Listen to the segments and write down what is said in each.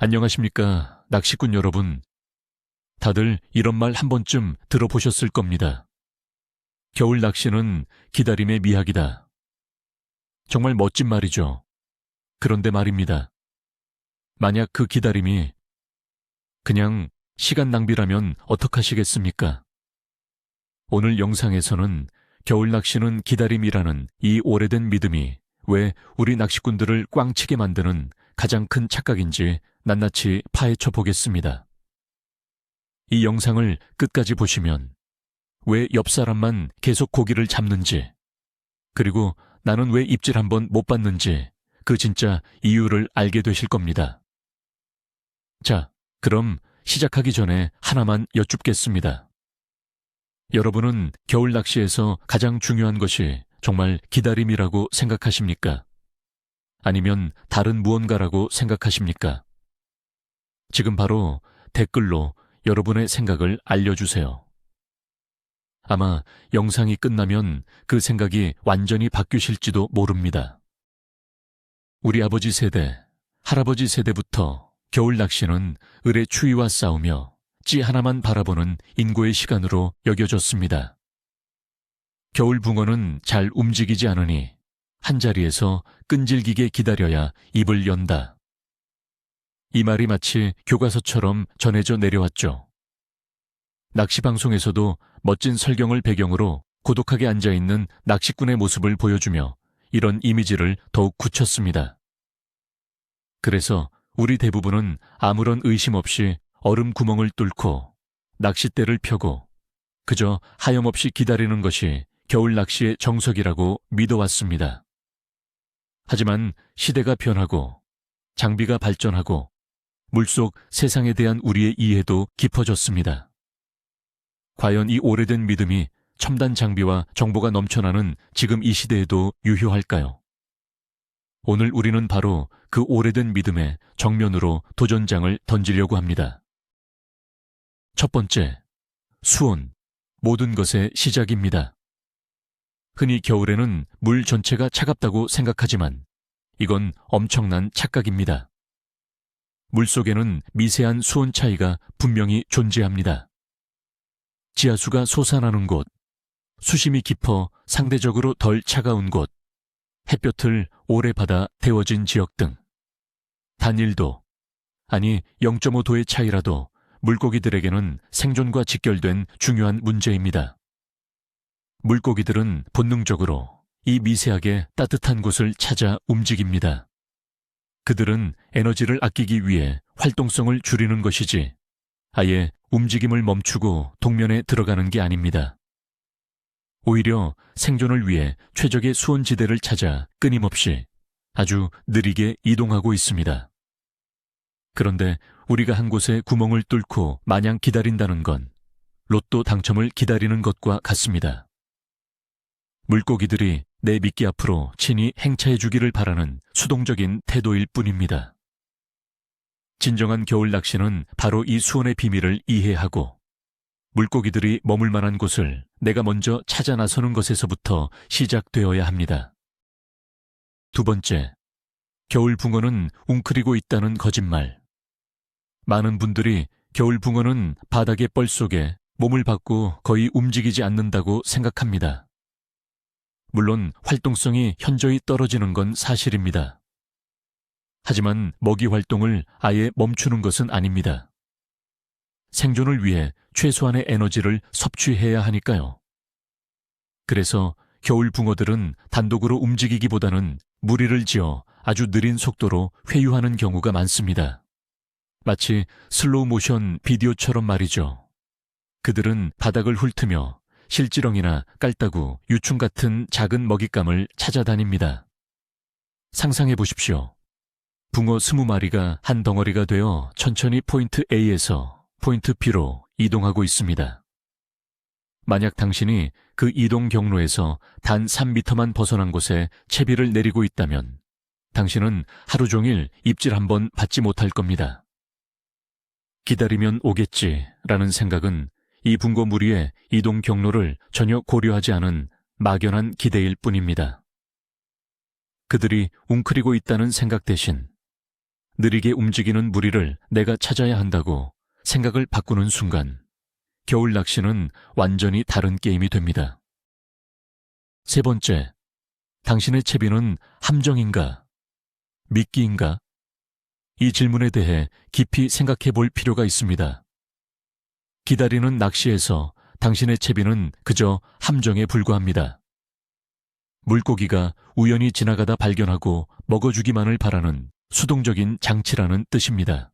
안녕하십니까, 낚시꾼 여러분. 다들 이런 말 한 번쯤 들어보셨을 겁니다. 겨울 낚시는 기다림의 미학이다. 정말 멋진 말이죠. 그런데 말입니다. 만약 그 기다림이 그냥 시간 낭비라면 어떡하시겠습니까? 오늘 영상에서는 겨울 낚시는 기다림이라는 이 오래된 믿음이 왜 우리 낚시꾼들을 꽝치게 만드는 가장 큰 착각인지 낱낱이 파헤쳐 보겠습니다. 이 영상을 끝까지 보시면 왜 옆 사람만 계속 고기를 잡는지, 그리고 나는 왜 입질 한번 못 받는지 그 진짜 이유를 알게 되실 겁니다. 자, 그럼 시작하기 전에 하나만 여쭙겠습니다. 여러분은 겨울 낚시에서 가장 중요한 것이 정말 기다림이라고 생각하십니까? 아니면 다른 무언가라고 생각하십니까? 지금 바로 댓글로 여러분의 생각을 알려주세요. 아마 영상이 끝나면 그 생각이 완전히 바뀌실지도 모릅니다. 우리 아버지 세대, 할아버지 세대부터 겨울 낚시는 을의 추위와 싸우며 찌 하나만 바라보는 인고의 시간으로 여겨졌습니다. 겨울 붕어는 잘 움직이지 않으니 한자리에서 끈질기게 기다려야 입을 연다. 이 말이 마치 교과서처럼 전해져 내려왔죠. 낚시방송에서도 멋진 설경을 배경으로 고독하게 앉아있는 낚시꾼의 모습을 보여주며 이런 이미지를 더욱 굳혔습니다. 그래서 우리 대부분은 아무런 의심 없이 얼음 구멍을 뚫고 낚싯대를 펴고 그저 하염없이 기다리는 것이 겨울 낚시의 정석이라고 믿어왔습니다. 하지만 시대가 변하고 장비가 발전하고 물속 세상에 대한 우리의 이해도 깊어졌습니다. 과연 이 오래된 믿음이 첨단 장비와 정보가 넘쳐나는 지금 이 시대에도 유효할까요? 오늘 우리는 바로 그 오래된 믿음에 정면으로 도전장을 던지려고 합니다. 첫 번째, 수온, 모든 것의 시작입니다. 흔히 겨울에는 물 전체가 차갑다고 생각하지만 이건 엄청난 착각입니다. 물속에는 미세한 수온 차이가 분명히 존재합니다. 지하수가 솟아나는 곳, 수심이 깊어 상대적으로 덜 차가운 곳, 햇볕을 오래 받아 데워진 지역 등 단 1도, 아니 0.5도의 차이라도 물고기들에게는 생존과 직결된 중요한 문제입니다. 물고기들은 본능적으로 이 미세하게 따뜻한 곳을 찾아 움직입니다. 그들은 에너지를 아끼기 위해 활동성을 줄이는 것이지 아예 움직임을 멈추고 동면에 들어가는 게 아닙니다. 오히려 생존을 위해 최적의 수온지대를 찾아 끊임없이 아주 느리게 이동하고 있습니다. 그런데 우리가 한 곳에 구멍을 뚫고 마냥 기다린다는 건 로또 당첨을 기다리는 것과 같습니다. 물고기들이 내 미끼 앞으로 친히 행차해 주기를 바라는 수동적인 태도일 뿐입니다. 진정한 겨울 낚시는 바로 이 수온의 비밀을 이해하고 물고기들이 머물 만한 곳을 내가 먼저 찾아 나서는 것에서부터 시작되어야 합니다. 두 번째, 겨울 붕어는 웅크리고 있다는 거짓말. 많은 분들이 겨울 붕어는 바닥의 뻘 속에 몸을 받고 거의 움직이지 않는다고 생각합니다. 물론 활동성이 현저히 떨어지는 건 사실입니다. 하지만 먹이 활동을 아예 멈추는 것은 아닙니다. 생존을 위해 최소한의 에너지를 섭취해야 하니까요. 그래서 겨울 붕어들은 단독으로 움직이기보다는 무리를 지어 아주 느린 속도로 회유하는 경우가 많습니다. 마치 슬로우 모션 비디오처럼 말이죠. 그들은 바닥을 훑으며 실지렁이나 깔따구, 유충 같은 작은 먹잇감을 찾아다닙니다. 상상해 보십시오. 붕어 20마리가 한 덩어리가 되어 천천히 포인트 A에서 포인트 B로 이동하고 있습니다. 만약 당신이 그 이동 경로에서 단 3m만 벗어난 곳에 채비를 내리고 있다면 당신은 하루 종일 입질 한번 받지 못할 겁니다. 기다리면 오겠지라는 생각은 이 붕어 무리의 이동 경로를 전혀 고려하지 않은 막연한 기대일 뿐입니다. 그들이 웅크리고 있다는 생각 대신 느리게 움직이는 무리를 내가 찾아야 한다고 생각을 바꾸는 순간 겨울 낚시는 완전히 다른 게임이 됩니다. 세 번째, 당신의 채비는 함정인가? 미끼인가? 이 질문에 대해 깊이 생각해 볼 필요가 있습니다. 기다리는 낚시에서 당신의 채비는 그저 함정에 불과합니다. 물고기가 우연히 지나가다 발견하고 먹어주기만을 바라는 수동적인 장치라는 뜻입니다.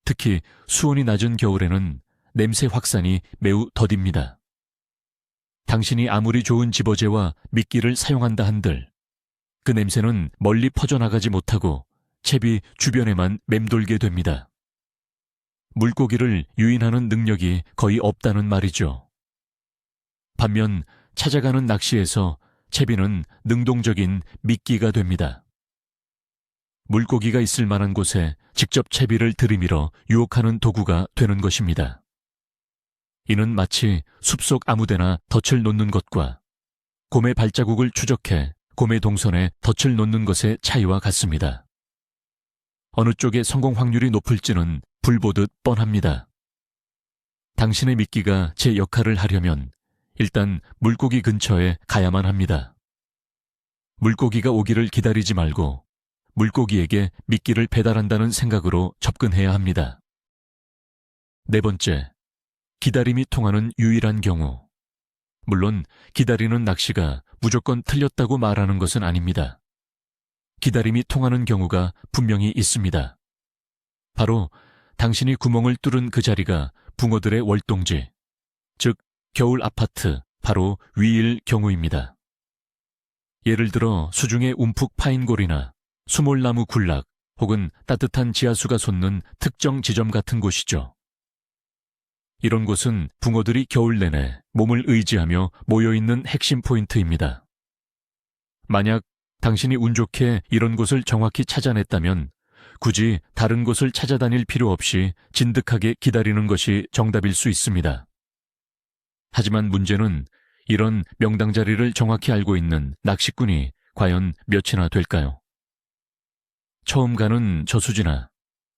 특히 수온이 낮은 겨울에는 냄새 확산이 매우 더딥니다. 당신이 아무리 좋은 집어제와 미끼를 사용한다 한들 그 냄새는 멀리 퍼져나가지 못하고 채비 주변에만 맴돌게 됩니다. 물고기를 유인하는 능력이 거의 없다는 말이죠. 반면 찾아가는 낚시에서 채비는 능동적인 미끼가 됩니다. 물고기가 있을 만한 곳에 직접 채비를 들이밀어 유혹하는 도구가 되는 것입니다. 이는 마치 숲속 아무데나 덫을 놓는 것과 곰의 발자국을 추적해 곰의 동선에 덫을 놓는 것의 차이와 같습니다. 어느 쪽의 성공 확률이 높을지는 불보듯 뻔합니다. 당신의 미끼가 제 역할을 하려면 일단 물고기 근처에 가야만 합니다. 물고기가 오기를 기다리지 말고 물고기에게 미끼를 배달한다는 생각으로 접근해야 합니다. 네 번째, 기다림이 통하는 유일한 경우. 물론 기다리는 낚시가 무조건 틀렸다고 말하는 것은 아닙니다. 기다림이 통하는 경우가 분명히 있습니다. 바로 당신이 구멍을 뚫은 그 자리가 붕어들의 월동지, 즉 겨울 아파트 바로 위일 경우입니다. 예를 들어 수중에 움푹 파인 골이나 수몰나무 군락 혹은 따뜻한 지하수가 솟는 특정 지점 같은 곳이죠. 이런 곳은 붕어들이 겨울 내내 몸을 의지하며 모여있는 핵심 포인트입니다. 만약 당신이 운 좋게 이런 곳을 정확히 찾아냈다면 굳이 다른 곳을 찾아다닐 필요 없이 진득하게 기다리는 것이 정답일 수 있습니다. 하지만 문제는 이런 명당 자리를 정확히 알고 있는 낚시꾼이 과연 몇이나 될까요? 처음 가는 저수지나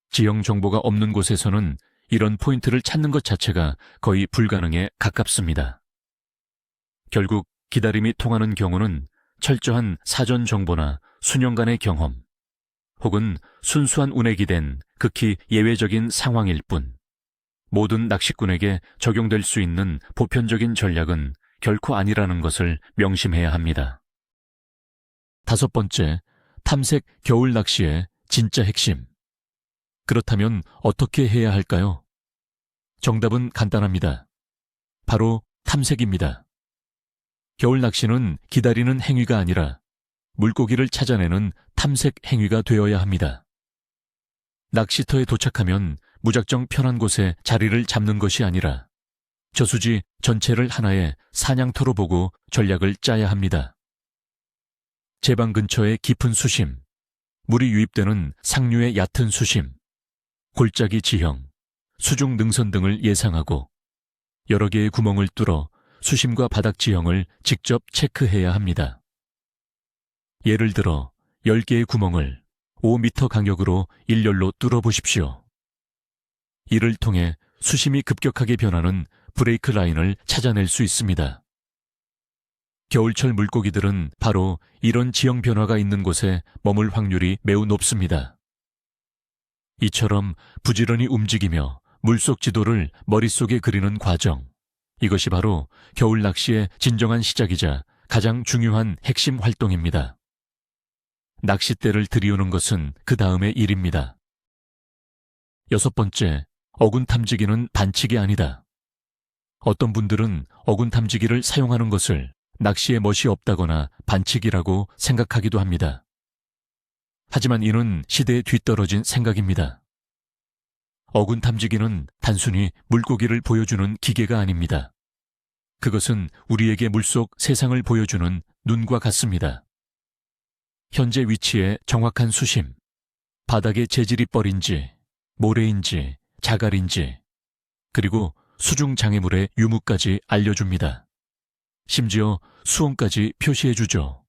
지형 정보가 없는 곳에서는 이런 포인트를 찾는 것 자체가 거의 불가능에 가깝습니다. 결국 기다림이 통하는 경우는 철저한 사전 정보나 수년간의 경험, 혹은 순수한 운에 기댄 극히 예외적인 상황일 뿐, 모든 낚시꾼에게 적용될 수 있는 보편적인 전략은 결코 아니라는 것을 명심해야 합니다. 다섯 번째, 탐색 겨울 낚시의 진짜 핵심. 그렇다면 어떻게 해야 할까요? 정답은 간단합니다. 바로 탐색입니다. 겨울 낚시는 기다리는 행위가 아니라 물고기를 찾아내는 탐색 행위가 되어야 합니다. 낚시터에 도착하면 무작정 편한 곳에 자리를 잡는 것이 아니라 저수지 전체를 하나의 사냥터로 보고 전략을 짜야 합니다. 제방 근처의 깊은 수심, 물이 유입되는 상류의 얕은 수심, 골짜기 지형, 수중 능선 등을 예상하고 여러 개의 구멍을 뚫어 수심과 바닥 지형을 직접 체크해야 합니다. 예를 들어 10개의 구멍을 5m 간격으로 일렬로 뚫어보십시오. 이를 통해 수심이 급격하게 변하는 브레이크 라인을 찾아낼 수 있습니다. 겨울철 물고기들은 바로 이런 지형 변화가 있는 곳에 머물 확률이 매우 높습니다. 이처럼 부지런히 움직이며 물속 지도를 머릿속에 그리는 과정, 이것이 바로 겨울 낚시의 진정한 시작이자 가장 중요한 핵심 활동입니다. 낚싯대를 들이우는 것은 그 다음의 일입니다. 여섯 번째, 어군 탐지기는 반칙이 아니다. 어떤 분들은 어군 탐지기를 사용하는 것을 낚시에 멋이 없다거나 반칙이라고 생각하기도 합니다. 하지만 이는 시대에 뒤떨어진 생각입니다. 어군 탐지기는 단순히 물고기를 보여주는 기계가 아닙니다. 그것은 우리에게 물속 세상을 보여주는 눈과 같습니다. 현재 위치의 정확한 수심, 바닥의 재질이 뻘인지, 모래인지, 자갈인지, 그리고 수중 장애물의 유무까지 알려줍니다. 심지어 수온까지 표시해주죠.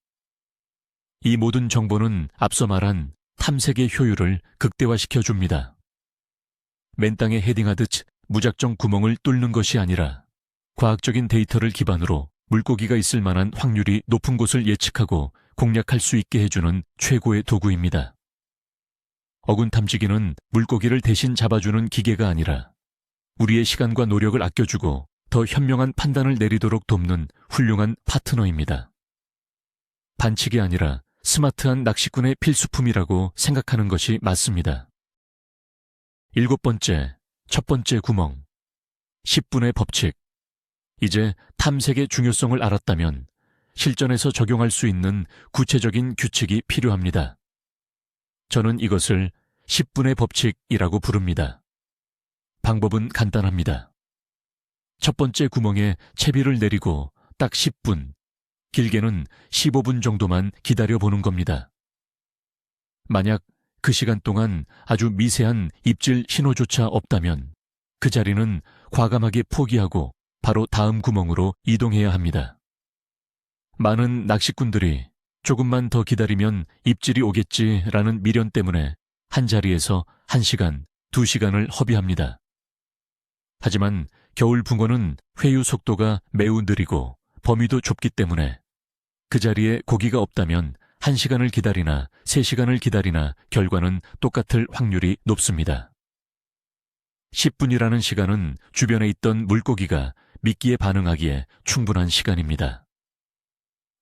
이 모든 정보는 앞서 말한 탐색의 효율을 극대화시켜 줍니다. 맨땅에 헤딩하듯 무작정 구멍을 뚫는 것이 아니라 과학적인 데이터를 기반으로 물고기가 있을 만한 확률이 높은 곳을 예측하고 공략할 수 있게 해주는 최고의 도구입니다. 어군 탐지기는 물고기를 대신 잡아주는 기계가 아니라 우리의 시간과 노력을 아껴주고 더 현명한 판단을 내리도록 돕는 훌륭한 파트너입니다. 반칙이 아니라 스마트한 낚시꾼의 필수품이라고 생각하는 것이 맞습니다. 7번째, 첫 번째 구멍. 10분의 법칙. 이제 탐색의 중요성을 알았다면 실전에서 적용할 수 있는 구체적인 규칙이 필요합니다. 저는 이것을 10분의 법칙이라고 부릅니다. 방법은 간단합니다. 첫 번째 구멍에 채비를 내리고 딱 10분, 길게는 15분 정도만 기다려보는 겁니다. 만약 그 시간 동안 아주 미세한 입질 신호조차 없다면 그 자리는 과감하게 포기하고 바로 다음 구멍으로 이동해야 합니다. 많은 낚시꾼들이 조금만 더 기다리면 입질이 오겠지라는 미련 때문에 한 자리에서 1시간, 2시간을 허비합니다. 하지만 겨울 붕어는 회유 속도가 매우 느리고 범위도 좁기 때문에 그 자리에 고기가 없다면 1시간을 기다리나 3시간을 기다리나 결과는 똑같을 확률이 높습니다. 10분이라는 시간은 주변에 있던 물고기가 미끼에 반응하기에 충분한 시간입니다.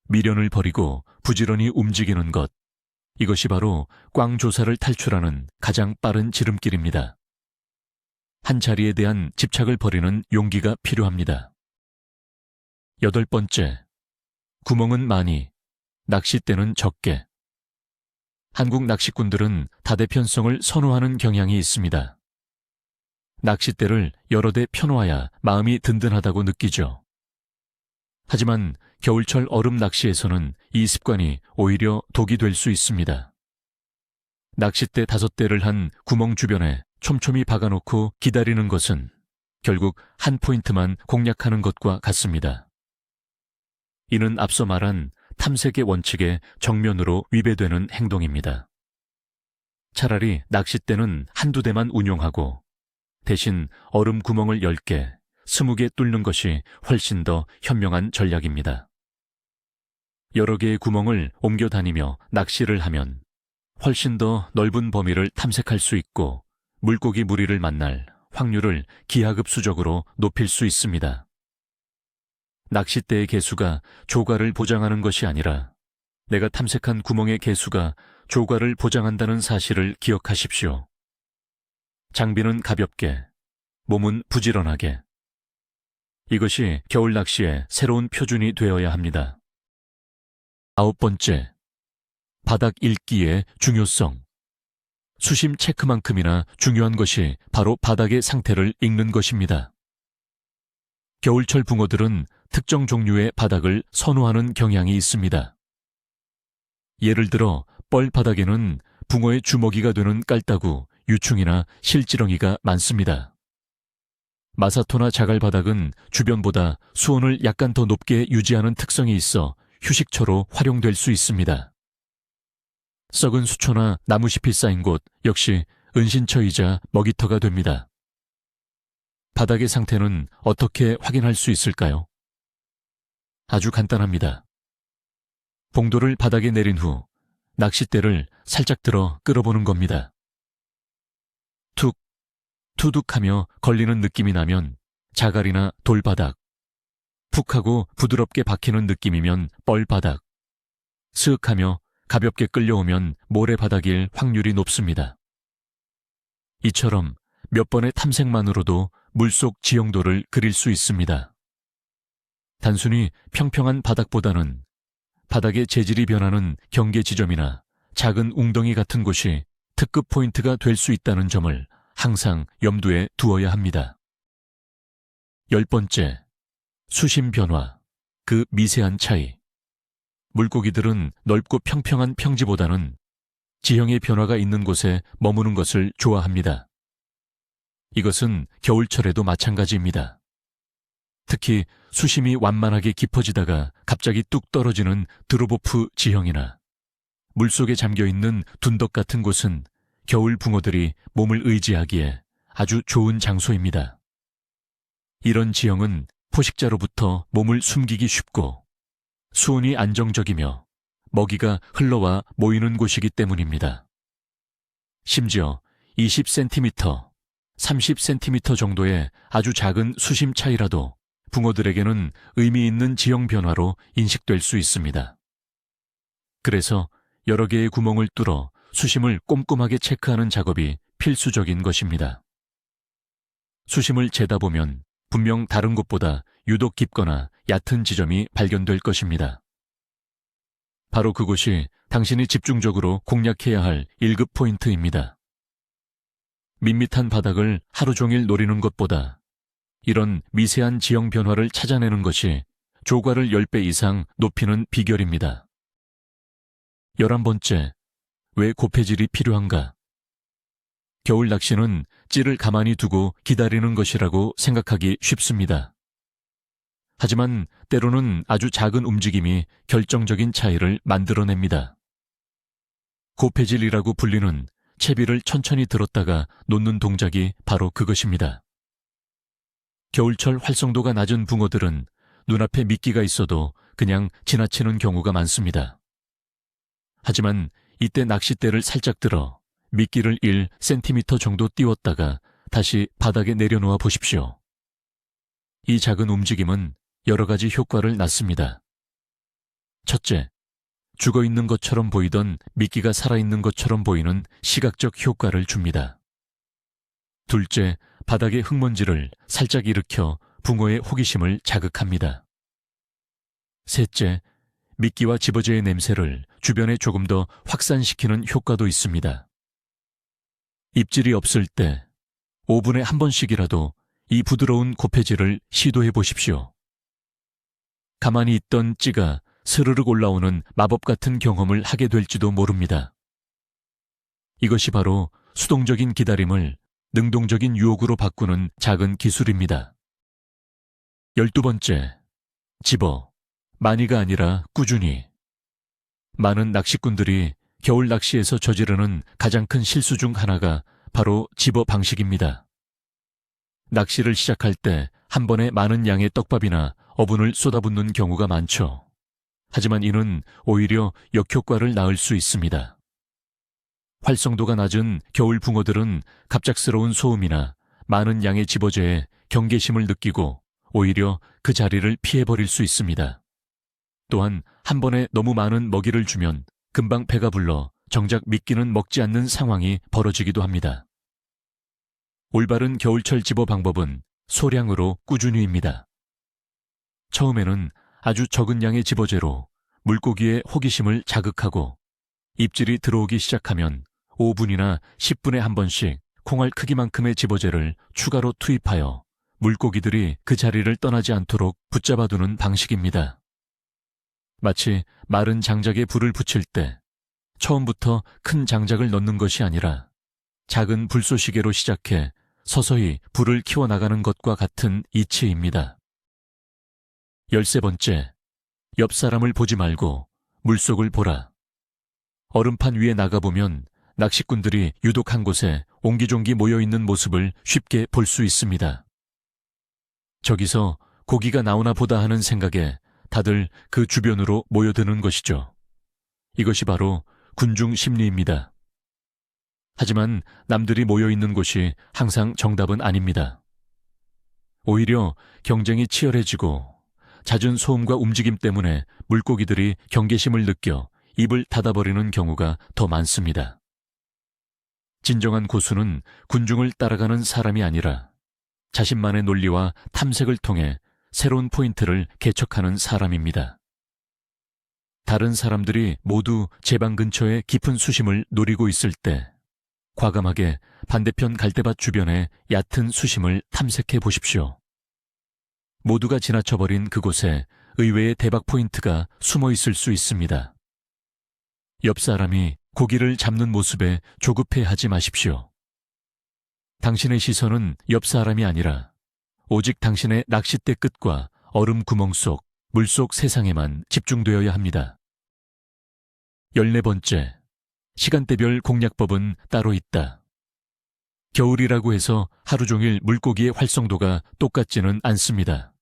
미련을 버리고 부지런히 움직이는 것, 이것이 바로 꽝조사를 탈출하는 가장 빠른 지름길입니다. 한 자리에 대한 집착을 버리는 용기가 필요합니다. 8번째, 구멍은 많이, 낚싯대는 적게. 한국 낚시꾼들은 다대편성을 선호하는 경향이 있습니다. 낚싯대를 여러 대 펴놓아야 마음이 든든하다고 느끼죠. 하지만 겨울철 얼음 낚시에서는 이 습관이 오히려 독이 될 수 있습니다. 낚싯대 5대를 한 구멍 주변에 촘촘히 박아놓고 기다리는 것은 결국 한 포인트만 공략하는 것과 같습니다. 이는 앞서 말한 탐색의 원칙에 정면으로 위배되는 행동입니다. 차라리 낚싯대는 한두 대만 운용하고 대신 얼음 구멍을 10개, 20개 뚫는 것이 훨씬 더 현명한 전략입니다. 여러 개의 구멍을 옮겨 다니며 낚시를 하면 훨씬 더 넓은 범위를 탐색할 수 있고 물고기 무리를 만날 확률을 기하급수적으로 높일 수 있습니다. 낚싯대의 개수가 조과를 보장하는 것이 아니라 내가 탐색한 구멍의 개수가 조과를 보장한다는 사실을 기억하십시오. 장비는 가볍게, 몸은 부지런하게. 이것이 겨울 낚시의 새로운 표준이 되어야 합니다. 9번째, 바닥 읽기의 중요성. 수심 체크만큼이나 중요한 것이 바로 바닥의 상태를 읽는 것입니다. 겨울철 붕어들은 특정 종류의 바닥을 선호하는 경향이 있습니다. 예를 들어 뻘 바닥에는 붕어의 주먹이가 되는 깔따구, 유충이나 실지렁이가 많습니다. 마사토나 자갈 바닥은 주변보다 수온을 약간 더 높게 유지하는 특성이 있어 휴식처로 활용될 수 있습니다. 썩은 수초나 나무잎이 쌓인 곳 역시 은신처이자 먹이터가 됩니다. 바닥의 상태는 어떻게 확인할 수 있을까요? 아주 간단합니다. 봉도를 바닥에 내린 후 낚싯대를 살짝 들어 끌어보는 겁니다. 툭, 투둑하며 걸리는 느낌이 나면 자갈이나 돌바닥, 푹하고 부드럽게 박히는 느낌이면 뻘바닥, 스윽하며 가볍게 끌려오면 모래바닥일 확률이 높습니다. 이처럼 몇 번의 탐색만으로도 물속 지형도를 그릴 수 있습니다. 단순히 평평한 바닥보다는 바닥의 재질이 변하는 경계 지점이나 작은 웅덩이 같은 곳이 특급 포인트가 될 수 있다는 점을 항상 염두에 두어야 합니다. 10번째, 수심 변화, 그 미세한 차이. 물고기들은 넓고 평평한 평지보다는 지형의 변화가 있는 곳에 머무는 것을 좋아합니다. 이것은 겨울철에도 마찬가지입니다. 특히 수심이 완만하게 깊어지다가 갑자기 뚝 떨어지는 드롭오프 지형이나 물속에 잠겨있는 둔덕 같은 곳은 겨울 붕어들이 몸을 의지하기에 아주 좋은 장소입니다. 이런 지형은 포식자로부터 몸을 숨기기 쉽고 수온이 안정적이며 먹이가 흘러와 모이는 곳이기 때문입니다. 심지어 20cm, 30cm 정도의 아주 작은 수심 차이라도 붕어들에게는 의미 있는 지형 변화로 인식될 수 있습니다. 그래서 여러 개의 구멍을 뚫어 수심을 꼼꼼하게 체크하는 작업이 필수적인 것입니다. 수심을 재다 보면 분명 다른 곳보다 유독 깊거나 얕은 지점이 발견될 것입니다. 바로 그곳이 당신이 집중적으로 공략해야 할 1급 포인트입니다. 밋밋한 바닥을 하루 종일 노리는 것보다 이런 미세한 지형 변화를 찾아내는 것이 조과를 10배 이상 높이는 비결입니다. 11번째, 왜 고패질이 필요한가? 겨울 낚시는 찌를 가만히 두고 기다리는 것이라고 생각하기 쉽습니다. 하지만 때로는 아주 작은 움직임이 결정적인 차이를 만들어냅니다. 고패질이라고 불리는 채비를 천천히 들었다가 놓는 동작이 바로 그것입니다. 겨울철 활성도가 낮은 붕어들은 눈앞에 미끼가 있어도 그냥 지나치는 경우가 많습니다. 하지만 이때 낚싯대를 살짝 들어 미끼를 1cm 정도 띄웠다가 다시 바닥에 내려놓아 보십시오. 이 작은 움직임은 여러 가지 효과를 낳습니다. 첫째, 죽어있는 것처럼 보이던 미끼가 살아있는 것처럼 보이는 시각적 효과를 줍니다. 둘째, 바닥의 흙먼지를 살짝 일으켜 붕어의 호기심을 자극합니다. 셋째, 미끼와 집어제의 냄새를 주변에 조금 더 확산시키는 효과도 있습니다. 입질이 없을 때 5분에 한 번씩이라도 이 부드러운 고패질을 시도해 보십시오. 가만히 있던 찌가 스르륵 올라오는 마법 같은 경험을 하게 될지도 모릅니다. 이것이 바로 수동적인 기다림을 능동적인 유혹으로 바꾸는 작은 기술입니다. 12번째, 집어. 많이가 아니라 꾸준히. 많은 낚시꾼들이 겨울 낚시에서 저지르는 가장 큰 실수 중 하나가 바로 집어 방식입니다. 낚시를 시작할 때 한 번에 많은 양의 떡밥이나 어분을 쏟아붓는 경우가 많죠. 하지만 이는 오히려 역효과를 낳을 수 있습니다. 활성도가 낮은 겨울 붕어들은 갑작스러운 소음이나 많은 양의 집어제에 경계심을 느끼고 오히려 그 자리를 피해버릴 수 있습니다. 또한 한 번에 너무 많은 먹이를 주면 금방 배가 불러 정작 미끼는 먹지 않는 상황이 벌어지기도 합니다. 올바른 겨울철 집어 방법은 소량으로 꾸준히입니다. 처음에는 아주 적은 양의 집어제로 물고기의 호기심을 자극하고 입질이 들어오기 시작하면 5분이나 10분에 한 번씩 콩알 크기만큼의 집어제를 추가로 투입하여 물고기들이 그 자리를 떠나지 않도록 붙잡아두는 방식입니다. 마치 마른 장작에 불을 붙일 때 처음부터 큰 장작을 넣는 것이 아니라 작은 불쏘시개로 시작해 서서히 불을 키워나가는 것과 같은 이치입니다. 13번째, 옆 사람을 보지 말고 물속을 보라. 얼음판 위에 나가보면 낚시꾼들이 유독 한 곳에 옹기종기 모여있는 모습을 쉽게 볼 수 있습니다. 저기서 고기가 나오나 보다 하는 생각에 다들 그 주변으로 모여드는 것이죠. 이것이 바로 군중 심리입니다. 하지만 남들이 모여있는 곳이 항상 정답은 아닙니다. 오히려 경쟁이 치열해지고 잦은 소음과 움직임 때문에 물고기들이 경계심을 느껴 입을 닫아버리는 경우가 더 많습니다. 진정한 고수는 군중을 따라가는 사람이 아니라 자신만의 논리와 탐색을 통해 새로운 포인트를 개척하는 사람입니다. 다른 사람들이 모두 제 방 근처에 깊은 수심을 노리고 있을 때 과감하게 반대편 갈대밭 주변의 얕은 수심을 탐색해 보십시오. 모두가 지나쳐버린 그곳에 의외의 대박 포인트가 숨어 있을 수 있습니다. 옆 사람이 고기를 잡는 모습에 조급해하지 마십시오. 당신의 시선은 옆 사람이 아니라 오직 당신의 낚싯대 끝과 얼음 구멍 속, 물속 세상에만 집중되어야 합니다. 14번째, 시간대별 공략법은 따로 있다. 겨울이라고 해서 하루 종일 물고기의 활성도가 똑같지는 않습니다.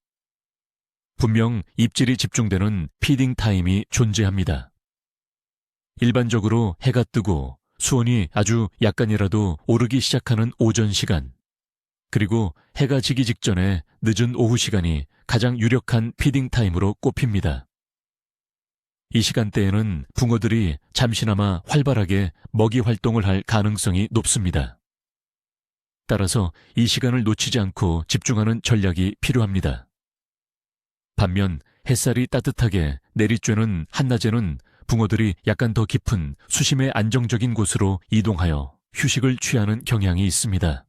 분명 입질이 집중되는 피딩 타임이 존재합니다. 일반적으로 해가 뜨고 수온이 아주 약간이라도 오르기 시작하는 오전 시간, 그리고 해가 지기 직전에 늦은 오후 시간이 가장 유력한 피딩 타임으로 꼽힙니다. 이 시간대에는 붕어들이 잠시나마 활발하게 먹이 활동을 할 가능성이 높습니다. 따라서 이 시간을 놓치지 않고 집중하는 전략이 필요합니다. 반면 햇살이 따뜻하게 내리쬐는 한낮에는 붕어들이 약간 더 깊은 수심의 안정적인 곳으로 이동하여 휴식을 취하는 경향이 있습니다.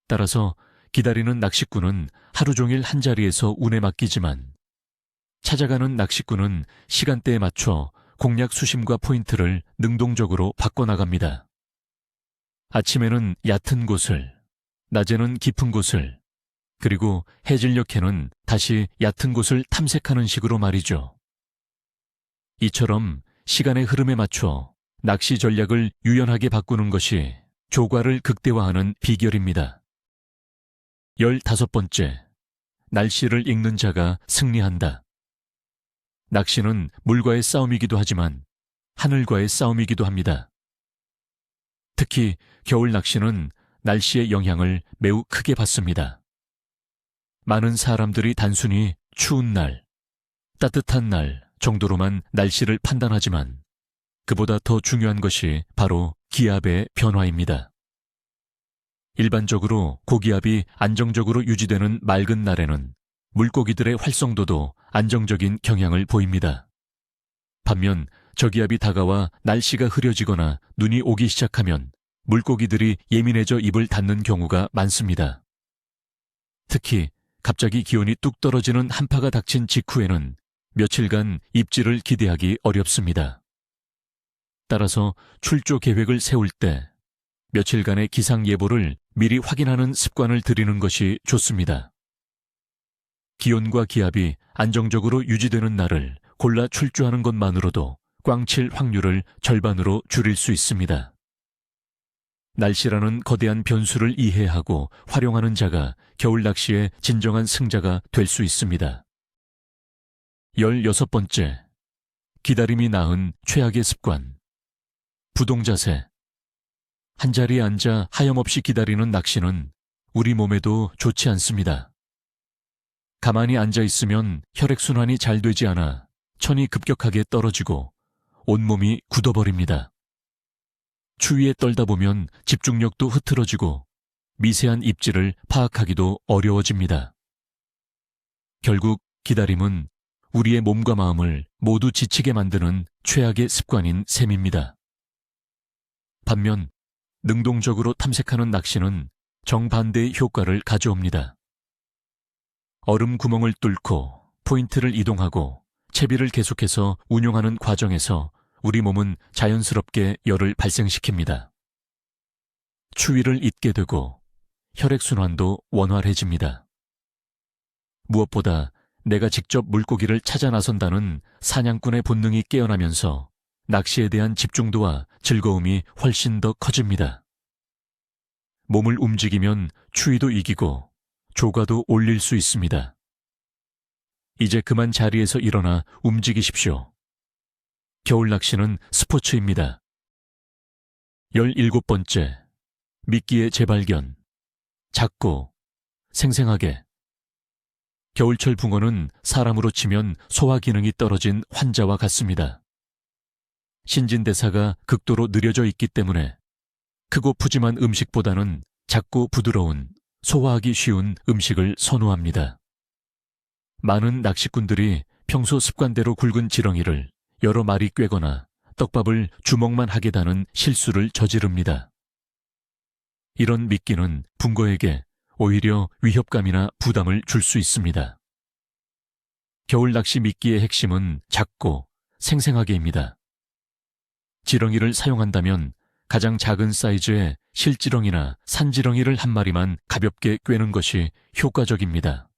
따라서 기다리는 낚시꾼은 하루 종일 한자리에서 운에 맡기지만 찾아가는 낚시꾼은 시간대에 맞춰 공략 수심과 포인트를 능동적으로 바꿔나갑니다. 아침에는 얕은 곳을, 낮에는 깊은 곳을, 그리고 해질녘에는 다시 얕은 곳을 탐색하는 식으로 말이죠. 이처럼 시간의 흐름에 맞춰 낚시 전략을 유연하게 바꾸는 것이 조과를 극대화하는 비결입니다. 15번째, 날씨를 읽는 자가 승리한다. 낚시는 물과의 싸움이기도 하지만 하늘과의 싸움이기도 합니다. 특히 겨울 낚시는 날씨의 영향을 매우 크게 받습니다. 많은 사람들이 단순히 추운 날, 따뜻한 날 정도로만 날씨를 판단하지만 그보다 더 중요한 것이 바로 기압의 변화입니다. 일반적으로 고기압이 안정적으로 유지되는 맑은 날에는 물고기들의 활성도도 안정적인 경향을 보입니다. 반면 저기압이 다가와 날씨가 흐려지거나 눈이 오기 시작하면 물고기들이 예민해져 입을 닫는 경우가 많습니다. 특히 갑자기 기온이 뚝 떨어지는 한파가 닥친 직후에는 며칠간 입질을 기대하기 어렵습니다. 따라서 출조 계획을 세울 때 며칠간의 기상 예보를 미리 확인하는 습관을 들이는 것이 좋습니다. 기온과 기압이 안정적으로 유지되는 날을 골라 출조하는 것만으로도 꽝칠 확률을 절반으로 줄일 수 있습니다. 날씨라는 거대한 변수를 이해하고 활용하는 자가 겨울 낚시의 진정한 승자가 될 수 있습니다. 16번째, 기다림이 낳은 최악의 습관. 부동자세. 한자리에 앉아 하염없이 기다리는 낚시는 우리 몸에도 좋지 않습니다. 가만히 앉아 있으면 혈액순환이 잘 되지 않아 천이 급격하게 떨어지고 온몸이 굳어버립니다. 추위에 떨다 보면 집중력도 흐트러지고 미세한 입질을 파악하기도 어려워집니다. 결국 기다림은 우리의 몸과 마음을 모두 지치게 만드는 최악의 습관인 셈입니다. 반면 능동적으로 탐색하는 낚시는 정반대의 효과를 가져옵니다. 얼음 구멍을 뚫고 포인트를 이동하고 채비를 계속해서 운용하는 과정에서 우리 몸은 자연스럽게 열을 발생시킵니다. 추위를 잊게 되고 혈액순환도 원활해집니다. 무엇보다 내가 직접 물고기를 찾아 나선다는 사냥꾼의 본능이 깨어나면서 낚시에 대한 집중도와 즐거움이 훨씬 더 커집니다. 몸을 움직이면 추위도 이기고 조과도 올릴 수 있습니다. 이제 그만 자리에서 일어나 움직이십시오. 겨울 낚시는 스포츠입니다. 17번째, 미끼의 재발견. 작고 생생하게. 겨울철 붕어는 사람으로 치면 소화 기능이 떨어진 환자와 같습니다. 신진대사가 극도로 느려져 있기 때문에 크고 푸짐한 음식보다는 작고 부드러운, 소화하기 쉬운 음식을 선호합니다. 많은 낚시꾼들이 평소 습관대로 굵은 지렁이를 여러 마리 꿰거나 떡밥을 주먹만 하게 다는 실수를 저지릅니다. 이런 미끼는 붕어에게 오히려 위협감이나 부담을 줄 수 있습니다. 겨울 낚시 미끼의 핵심은 작고 생생하게입니다. 지렁이를 사용한다면 가장 작은 사이즈의 실지렁이나 산지렁이를 한 마리만 가볍게 꿰는 것이 효과적입니다.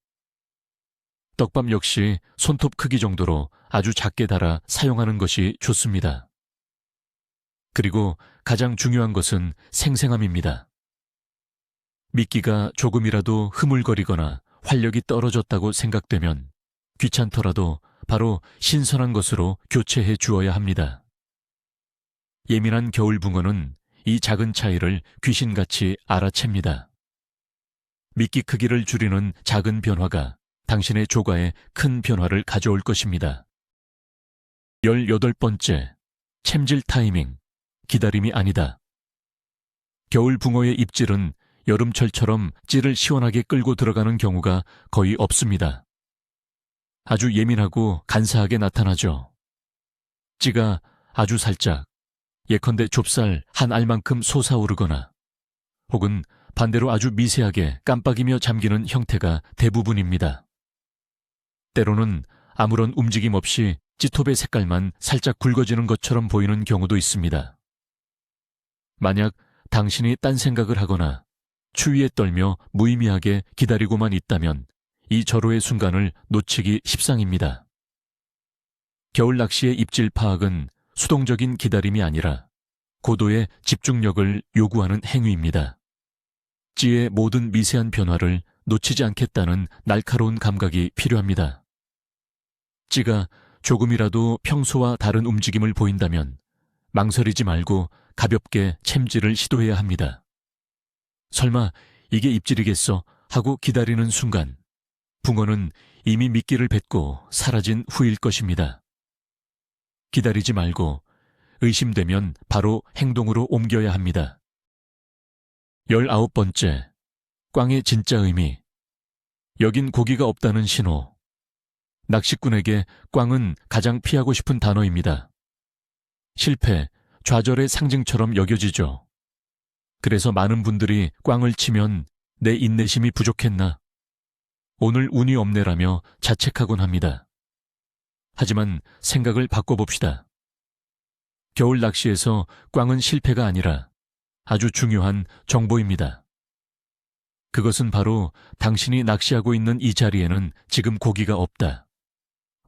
떡밥 역시 손톱 크기 정도로 아주 작게 달아 사용하는 것이 좋습니다. 그리고 가장 중요한 것은 생생함입니다. 미끼가 조금이라도 흐물거리거나 활력이 떨어졌다고 생각되면 귀찮더라도 바로 신선한 것으로 교체해 주어야 합니다. 예민한 겨울 붕어는 이 작은 차이를 귀신같이 알아챕니다. 미끼 크기를 줄이는 작은 변화가 당신의 조과에 큰 변화를 가져올 것입니다. 18번째, 챔질 타이밍, 기다림이 아니다. 겨울 붕어의 입질은 여름철처럼 찌를 시원하게 끌고 들어가는 경우가 거의 없습니다. 아주 예민하고 간사하게 나타나죠. 찌가 아주 살짝, 예컨대 좁쌀 한 알만큼 솟아오르거나 혹은 반대로 아주 미세하게 깜빡이며 잠기는 형태가 대부분입니다. 때로는 아무런 움직임 없이 찌톱의 색깔만 살짝 굵어지는 것처럼 보이는 경우도 있습니다. 만약 당신이 딴 생각을 하거나 추위에 떨며 무의미하게 기다리고만 있다면 이 절호의 순간을 놓치기 십상입니다. 겨울 낚시의 입질 파악은 수동적인 기다림이 아니라 고도의 집중력을 요구하는 행위입니다. 찌의 모든 미세한 변화를 놓치지 않겠다는 날카로운 감각이 필요합니다. 찌가 조금이라도 평소와 다른 움직임을 보인다면 망설이지 말고 가볍게 챔질을 시도해야 합니다. 설마 이게 입질이겠어 하고 기다리는 순간 붕어는 이미 미끼를 뱉고 사라진 후일 것입니다. 기다리지 말고 의심되면 바로 행동으로 옮겨야 합니다. 19번째, 꽝의 진짜 의미. 여긴 고기가 없다는 신호. 낚시꾼에게 꽝은 가장 피하고 싶은 단어입니다. 실패, 좌절의 상징처럼 여겨지죠. 그래서 많은 분들이 꽝을 치면 내 인내심이 부족했나? 오늘 운이 없네라며 자책하곤 합니다. 하지만 생각을 바꿔봅시다. 겨울 낚시에서 꽝은 실패가 아니라 아주 중요한 정보입니다. 그것은 바로 당신이 낚시하고 있는 이 자리에는 지금 고기가 없다.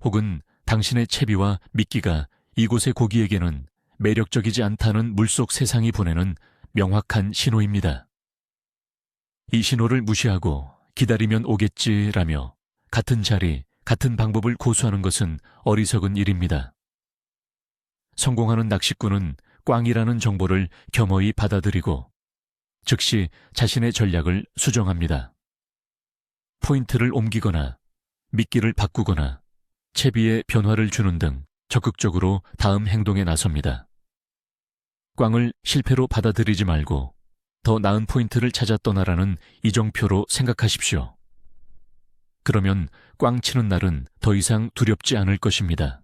혹은 당신의 채비와 미끼가 이곳의 고기에게는 매력적이지 않다는 물속 세상이 보내는 명확한 신호입니다. 이 신호를 무시하고 기다리면 오겠지라며 같은 자리, 같은 방법을 고수하는 것은 어리석은 일입니다. 성공하는 낚시꾼은 꽝이라는 정보를 겸허히 받아들이고 즉시 자신의 전략을 수정합니다. 포인트를 옮기거나 미끼를 바꾸거나 채비에 변화를 주는 등 적극적으로 다음 행동에 나섭니다. 꽝을 실패로 받아들이지 말고 더 나은 포인트를 찾아 떠나라는 이정표로 생각하십시오. 그러면 꽝 치는 날은 더 이상 두렵지 않을 것입니다.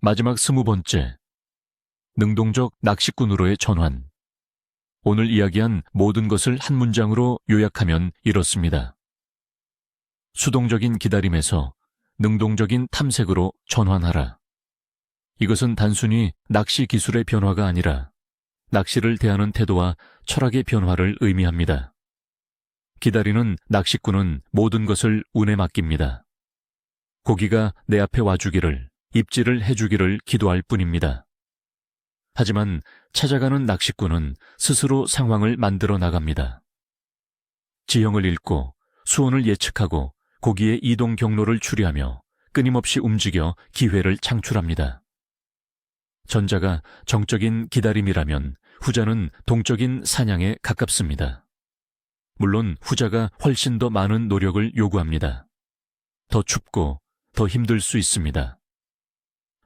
마지막 20번째, 능동적 낚시꾼으로의 전환. 오늘 이야기한 모든 것을 한 문장으로 요약하면 이렇습니다. 수동적인 기다림에서 능동적인 탐색으로 전환하라. 이것은 단순히 낚시 기술의 변화가 아니라 낚시를 대하는 태도와 철학의 변화를 의미합니다. 기다리는 낚시꾼은 모든 것을 운에 맡깁니다. 고기가 내 앞에 와주기를, 입질을 해주기를 기도할 뿐입니다. 하지만 찾아가는 낚시꾼은 스스로 상황을 만들어 나갑니다. 지형을 읽고 수온을 예측하고 고기의 이동 경로를 추리하며 끊임없이 움직여 기회를 창출합니다. 전자가 정적인 기다림이라면 후자는 동적인 사냥에 가깝습니다. 물론 후자가 훨씬 더 많은 노력을 요구합니다. 더 춥고 더 힘들 수 있습니다.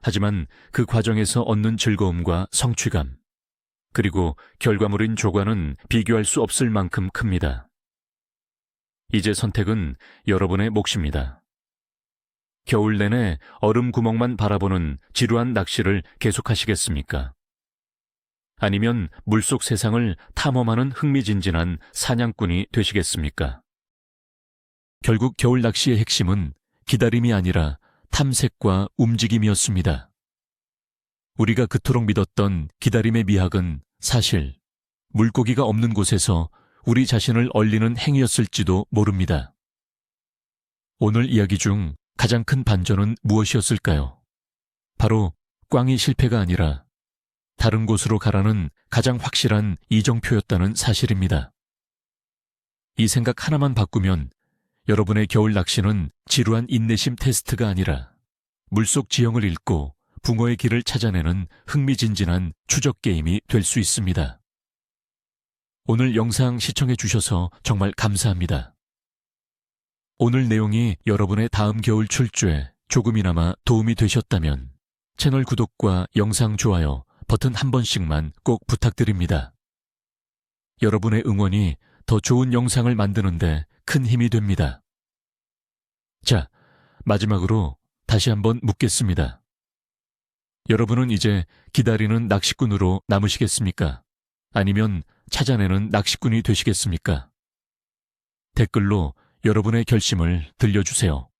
하지만 그 과정에서 얻는 즐거움과 성취감, 그리고 결과물인 조과는 비교할 수 없을 만큼 큽니다. 이제 선택은 여러분의 몫입니다. 겨울 내내 얼음 구멍만 바라보는 지루한 낚시를 계속하시겠습니까? 아니면 물속 세상을 탐험하는 흥미진진한 사냥꾼이 되시겠습니까? 결국 겨울 낚시의 핵심은 기다림이 아니라 탐색과 움직임이었습니다. 우리가 그토록 믿었던 기다림의 미학은 사실 물고기가 없는 곳에서 우리 자신을 얼리는 행위였을지도 모릅니다. 오늘 이야기 중 가장 큰 반전은 무엇이었을까요? 바로 꽝이 실패가 아니라 다른 곳으로 가라는 가장 확실한 이정표였다는 사실입니다. 이 생각 하나만 바꾸면 여러분의 겨울 낚시는 지루한 인내심 테스트가 아니라 물속 지형을 읽고 붕어의 길을 찾아내는 흥미진진한 추적 게임이 될 수 있습니다. 오늘 영상 시청해 주셔서 정말 감사합니다. 오늘 내용이 여러분의 다음 겨울 출조에 조금이나마 도움이 되셨다면 채널 구독과 영상 좋아요 버튼 한 번씩만 꼭 부탁드립니다. 여러분의 응원이 더 좋은 영상을 만드는데 큰 힘이 됩니다. 자, 마지막으로 다시 한번 묻겠습니다. 여러분은 이제 기다리는 낚시꾼으로 남으시겠습니까? 아니면 찾아내는 낚시꾼이 되시겠습니까? 댓글로 여러분의 결심을 들려주세요.